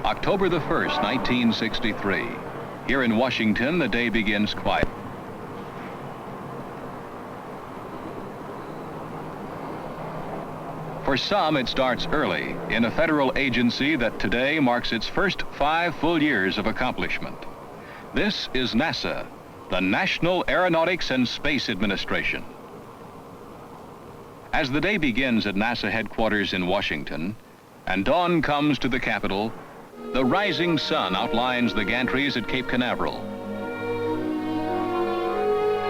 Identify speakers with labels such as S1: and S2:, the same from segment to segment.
S1: October the 1st, 1963. Here in Washington, the day begins quiet. For some, it starts early in a federal agency that today marks its first 5 full years of accomplishment. This is NASA, the National Aeronautics and Space Administration. As the day begins at NASA headquarters in Washington, and dawn comes to the Capitol, the rising sun outlines the gantries at Cape Canaveral.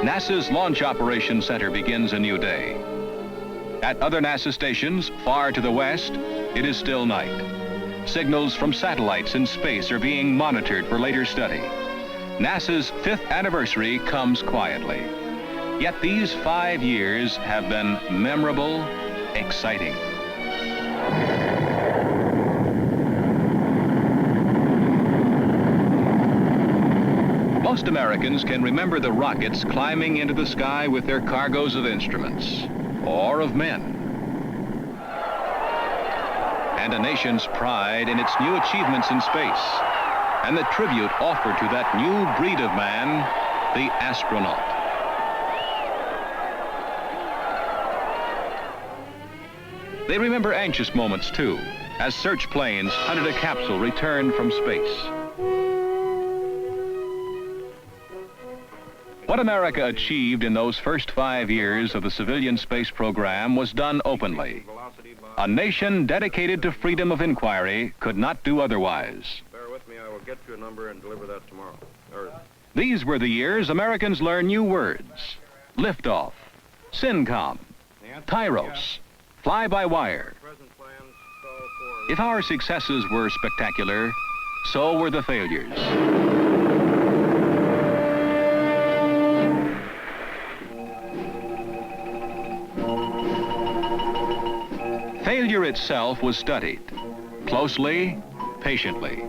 S1: NASA's Launch Operations Center begins a new day. At other NASA stations, far to the west, it is still night. Signals from satellites in space are being monitored for later study. NASA's 5th anniversary comes quietly. Yet these 5 years have been memorable, exciting. Most Americans can remember the rockets climbing into the sky with their cargoes of instruments, or of men. And a nation's pride in its new achievements in space, and the tribute offered to that new breed of man, the astronaut. They remember anxious moments, too, as search planes hunted a capsule returned from space. What America achieved in those first 5 years of the civilian space program was done openly. A nation dedicated to freedom of inquiry could not do otherwise.
S2: Bear with me, I will get you a number and deliver that tomorrow.
S1: These were the years Americans learned new words: liftoff, Syncom, Tyros, fly-by-wire. If our successes were spectacular, so were the failures. Failure itself was studied, closely, patiently.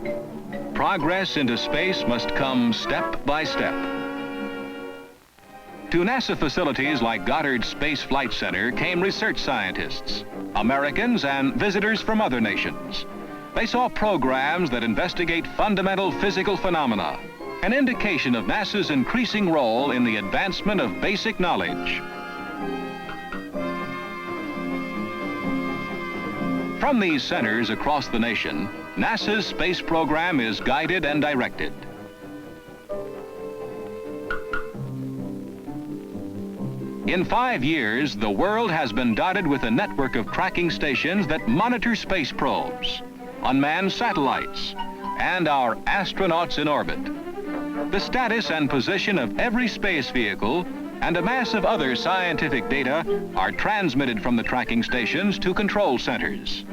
S1: Progress into space must come step by step. To NASA facilities like Goddard Space Flight Center came research scientists, Americans and visitors from other nations. They saw programs that investigate fundamental physical phenomena, an indication of NASA's increasing role in the advancement of basic knowledge. From these centers across the nation, NASA's space program is guided and directed. In 5 years, the world has been dotted with a network of tracking stations that monitor space probes, unmanned satellites, and our astronauts in orbit. The status and position of every space vehicle and a mass of other scientific data are transmitted from the tracking stations to control centers.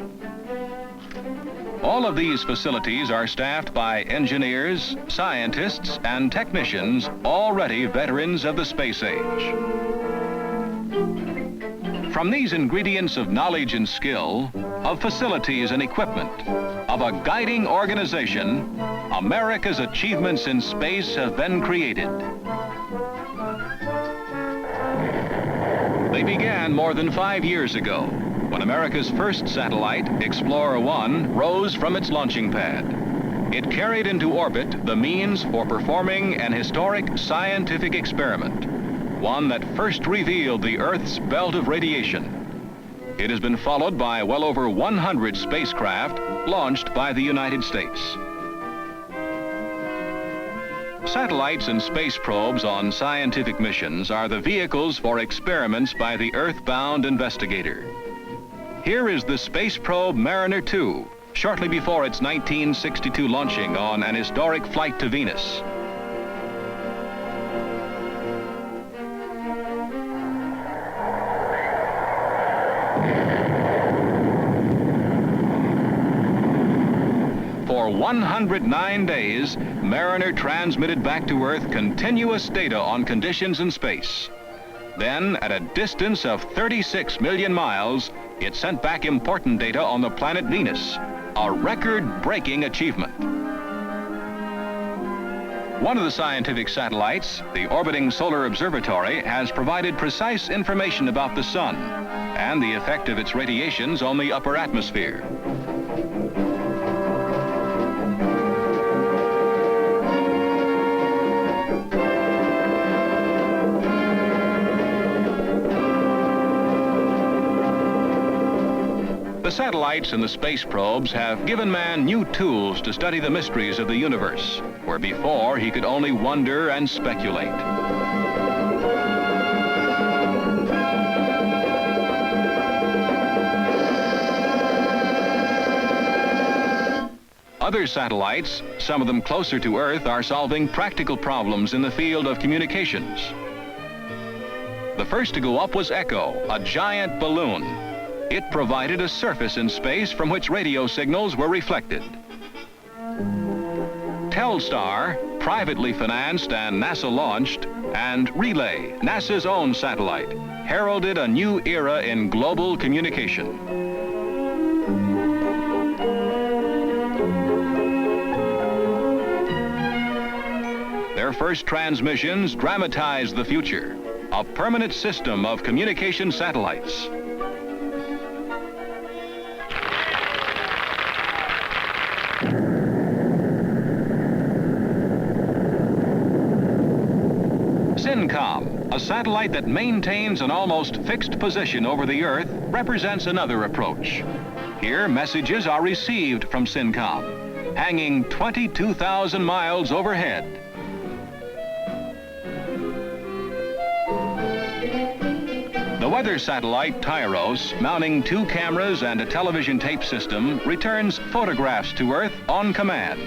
S1: All of these facilities are staffed by engineers, scientists, and technicians already veterans of the space age. From these ingredients of knowledge and skill, of facilities and equipment, of a guiding organization, America's achievements in space have been created. They began more than 5 years ago, when America's first satellite, Explorer 1, rose from its launching pad. It carried into orbit the means for performing an historic scientific experiment, one that first revealed the Earth's belt of radiation. It has been followed by well over 100 spacecraft launched by the United States. Satellites and space probes on scientific missions are the vehicles for experiments by the Earth-bound investigator. Here is the space probe Mariner 2, shortly before its 1962 launching on an historic flight to Venus. For 109 days, Mariner transmitted back to Earth continuous data on conditions in space. Then, at a distance of 36 million miles, it sent back important data on the planet Venus, a record-breaking achievement. One of the scientific satellites, the orbiting Solar Observatory, has provided precise information about the sun and the effect of its radiations on the upper atmosphere. The satellites and the space probes have given man new tools to study the mysteries of the universe, where before he could only wonder and speculate. Other satellites, some of them closer to Earth, are solving practical problems in the field of communications. The first to go up was Echo, a giant balloon. It provided a surface in space from which radio signals were reflected. Telstar, privately financed and NASA launched, and Relay, NASA's own satellite, heralded a new era in global communication. Their first transmissions dramatized the future, a permanent system of communication satellites. Syncom, a satellite that maintains an almost fixed position over the Earth, represents another approach. Here, messages are received from Syncom, hanging 22,000 miles overhead. The weather satellite Tyros, mounting 2 cameras and a television tape system, returns photographs to Earth on command.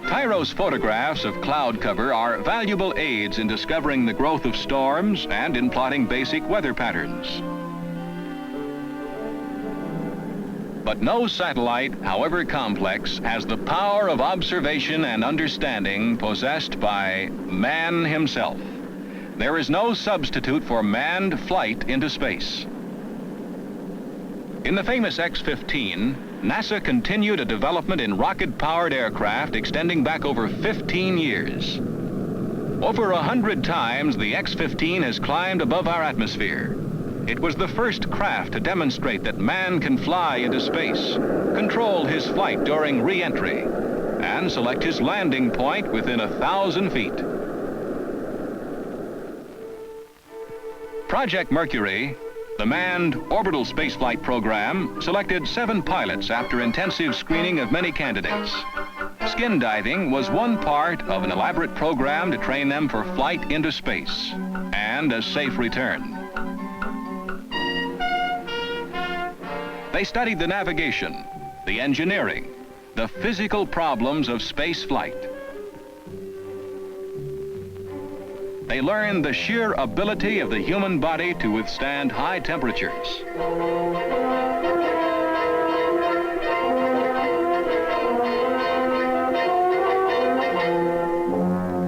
S1: Tyros photographs of cloud cover are valuable aids in discovering the growth of storms and in plotting basic weather patterns. But no satellite, however complex, has the power of observation and understanding possessed by man himself. There is no substitute for manned flight into space. In the famous X-15, NASA continued a development in rocket-powered aircraft extending back over 15 years. Over 100 times, the X-15 has climbed above our atmosphere. It was the first craft to demonstrate that man can fly into space, control his flight during re-entry, and select his landing point within 1,000 feet. Project Mercury, the manned orbital spaceflight program, selected 7 pilots after intensive screening of many candidates. Skin diving was one part of an elaborate program to train them for flight into space and a safe return. They studied the navigation, the engineering, the physical problems of space flight. They learned the sheer ability of the human body to withstand high temperatures.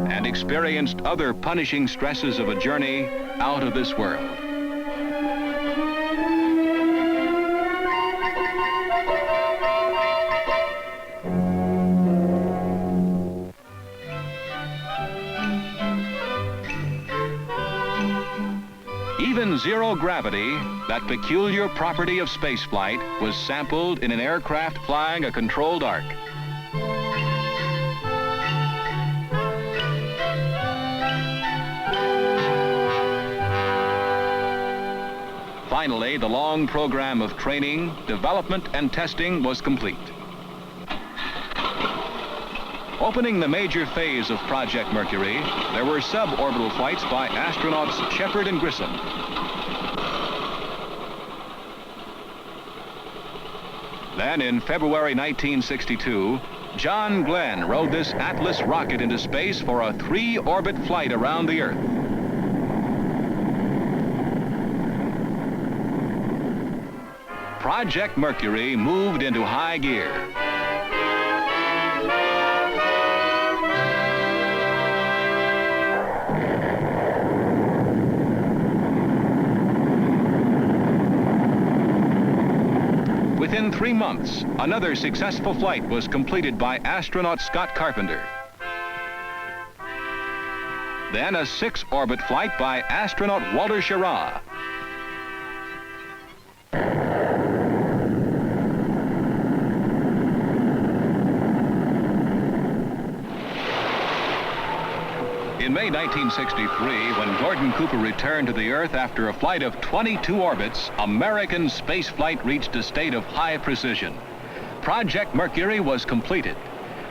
S1: And experienced other punishing stresses of a journey out of this world. Even zero gravity, that peculiar property of spaceflight, was sampled in an aircraft flying a controlled arc. Finally, the long program of training, development, and testing was complete. Opening the major phase of Project Mercury, there were suborbital flights by astronauts Shepard and Grissom. Then in February 1962, John Glenn rode this Atlas rocket into space for a 3-orbit flight around the Earth. Project Mercury moved into high gear. Within 3 months, another successful flight was completed by astronaut Scott Carpenter. Then a 6-orbit flight by astronaut Wally Schirra. In In May 1963, when Gordon Cooper returned to the Earth after a flight of 22 orbits, American spaceflight reached a state of high precision. Project Mercury was completed,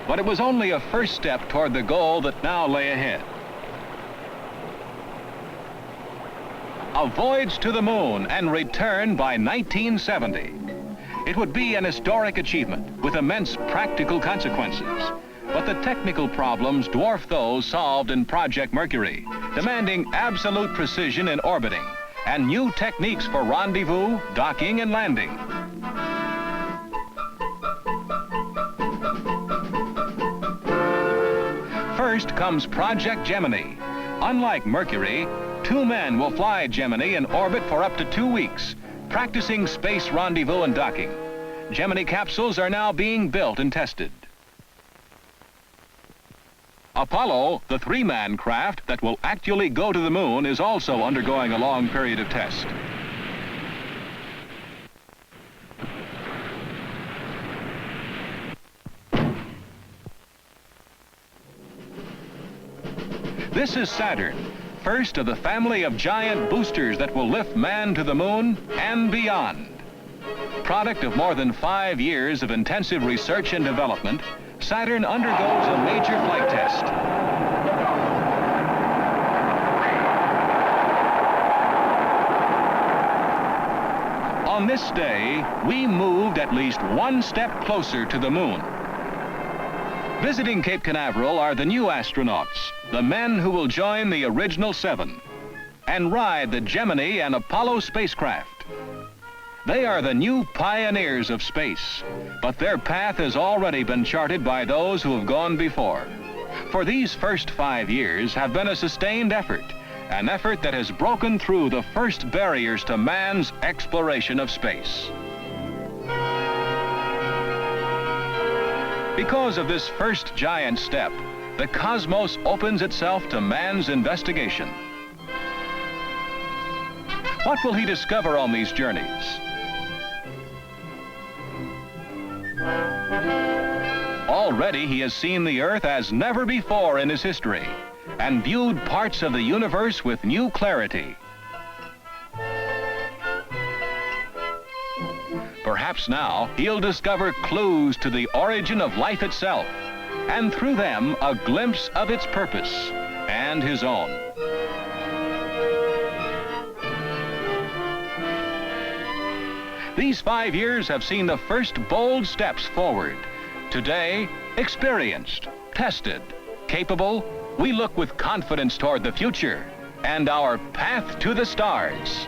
S1: but it was only a first step toward the goal that now lay ahead. A voyage to the moon and return by 1970. It would be an historic achievement with immense practical consequences. But the technical problems dwarf those solved in Project Mercury, demanding absolute precision in orbiting and new techniques for rendezvous, docking, and landing. First comes Project Gemini. Unlike Mercury, 2 men will fly Gemini in orbit for up to 2 weeks, practicing space rendezvous and docking. Gemini capsules are now being built and tested. Apollo, the 3-man craft that will actually go to the moon, is also undergoing a long period of test. This is Saturn, first of the family of giant boosters that will lift man to the moon and beyond. Product of more than 5 years of intensive research and development, Saturn undergoes a major flight test. On this day, we moved at least 1 step closer to the moon. Visiting Cape Canaveral are the new astronauts, the men who will join the original 7 and ride the Gemini and Apollo spacecraft. They are the new pioneers of space, but their path has already been charted by those who have gone before. For these first 5 years have been a sustained effort, an effort that has broken through the first barriers to man's exploration of space. Because of this first giant step, the cosmos opens itself to man's investigation. What will he discover on these journeys? Already he has seen the Earth as never before in his history and viewed parts of the universe with new clarity. Perhaps now he'll discover clues to the origin of life itself, and through them a glimpse of its purpose and his own. These 5 years have seen the first bold steps forward. Today, experienced, tested, capable, we look with confidence toward the future and our path to the stars.